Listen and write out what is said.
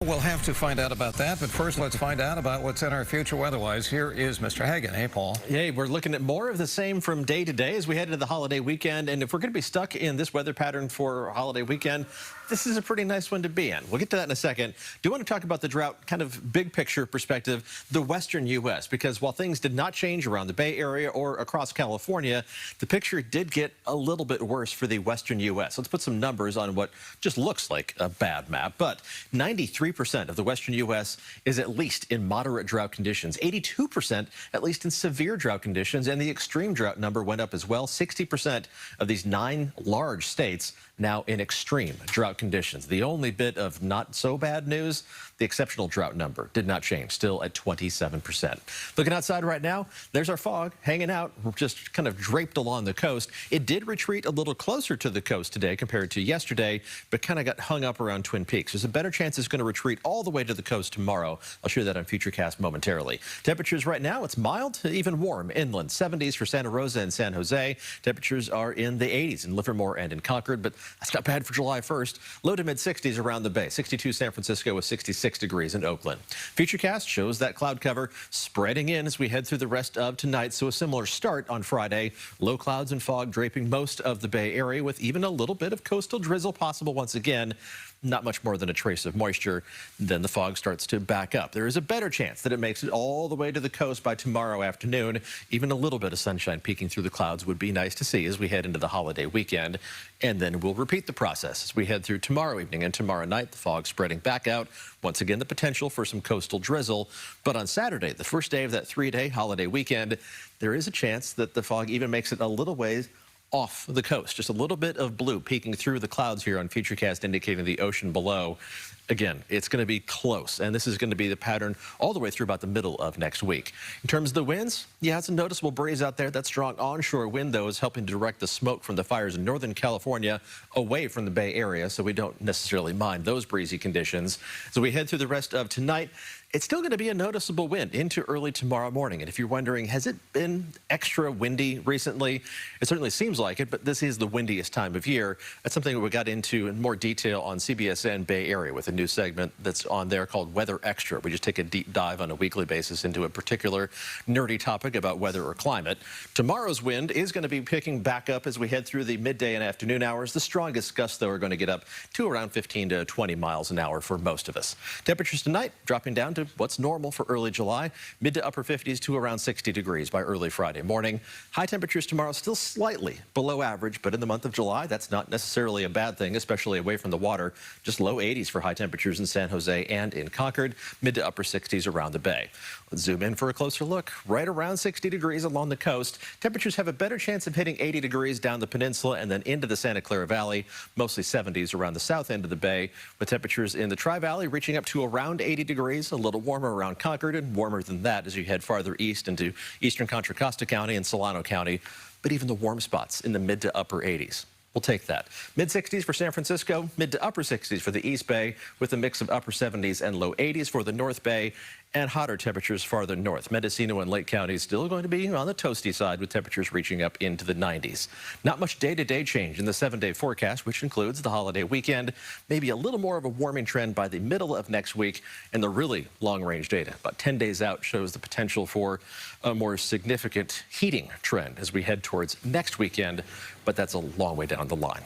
We'll have to find out about that, but first let's find out about what's in our future weather-wise. Here is Mr. Heggen. Hey, Paul. Hey, we're looking at more of the same from day to day as we head into the holiday weekend. And if we're going to be stuck in this weather pattern for holiday weekend, this is a pretty nice one to be in. We'll get to that in a second. Do want to talk about the drought, kind of big picture perspective, the western U.S., because while things did not change around the Bay Area or across California, the picture did get a little bit worse for the western U.S. Let's put some numbers on what just looks like a bad map, but 93% of the western U.S. is at least in moderate drought conditions, 82% at least in severe drought conditions, and the extreme drought number went up as well. 60% of these 9 large states now in extreme drought conditions. The only bit of not so bad news, the exceptional drought number did not change, still at 27%. Looking outside right now, there's our fog hanging out, just kind of draped along the coast. It did retreat a little closer to the coast today compared to yesterday, but kind of got hung up around Twin Peaks. There's a better chance it's going to retreat all the way to the coast tomorrow. I'll show you that on Futurecast momentarily. Temperatures right now, it's mild to even warm inland. 70s for Santa Rosa and San Jose. Temperatures are in the 80s in Livermore and in Concord, but that's not bad for July 1st. Low to mid 60s around the Bay. 62 San Francisco with 66 degrees in Oakland. Futurecast shows that cloud cover spreading in as we head through the rest of tonight. So a similar start on Friday. Low clouds and fog draping most of the Bay Area with even a little bit of coastal drizzle possible once again. Not much more than a trace of moisture. Then the fog starts to back up. There is a better chance that it makes it all the way to the coast by tomorrow afternoon. Even a little bit of sunshine peeking through the clouds would be nice to see as we head into the holiday weekend. And then we'll repeat the process as we head through tomorrow evening and tomorrow night. The fog spreading back out. Once again, the potential for some coastal drizzle. But on Saturday, the first day of that 3-day holiday weekend, there is a chance that the fog even makes it a little ways off the coast. Just a little bit of blue peeking through the clouds here on Futurecast, indicating the ocean below. Again, it's going to be close, and this is going to be the pattern all the way through about the middle of next week. In terms of the winds, yeah, it's a noticeable breeze out there. That strong onshore wind, though, is helping to direct the smoke from the fires in Northern California away from the Bay Area, so we don't necessarily mind those breezy conditions. As we head through the rest of tonight, it's still going to be a noticeable wind into early tomorrow morning. And if you're wondering, has it been extra windy recently? It certainly seems like it, but this is the windiest time of year. That's something that we got into in more detail on CBSN Bay Area with a new segment that's on there called Weather Extra. We just take a deep dive on a weekly basis into a particular nerdy topic about weather or climate. Tomorrow's wind is going to be picking back up as we head through the midday and afternoon hours. The strongest gusts, though, are going to get up to around 15 to 20 miles an hour for most of us. Temperatures tonight dropping down to what's normal for early July, mid to upper 50s to around 60 degrees by early Friday morning. High temperatures tomorrow still slightly below average, but in the month of July, that's not necessarily a bad thing, especially away from the water. Just low 80s for high temperatures in San Jose and in Concord, mid to upper 60s around the Bay. Let's zoom in for a closer look. Right around 60 degrees along the coast. Temperatures have a better chance of hitting 80 degrees down the peninsula and then into the Santa Clara Valley, mostly 70s around the south end of the Bay, with temperatures in the Tri-Valley reaching up to around 80 degrees, a little warmer around Concord and warmer than that as you head farther east into eastern Contra Costa County and Solano County, but even the warm spots in the mid to upper 80s. We'll take that. Mid-60s for San Francisco, mid to upper 60s for the East Bay, with a mix of upper 70s and low 80s for the North Bay, and hotter temperatures farther north. Mendocino and Lake County still going to be on the toasty side with temperatures reaching up into the 90s. Not much day-to-day change in the 7-day forecast, which includes the holiday weekend. Maybe a little more of a warming trend by the middle of next week, and the really long-range data, about 10 days out, shows the potential for a more significant heating trend as we head towards next weekend, but that's a long way down the line.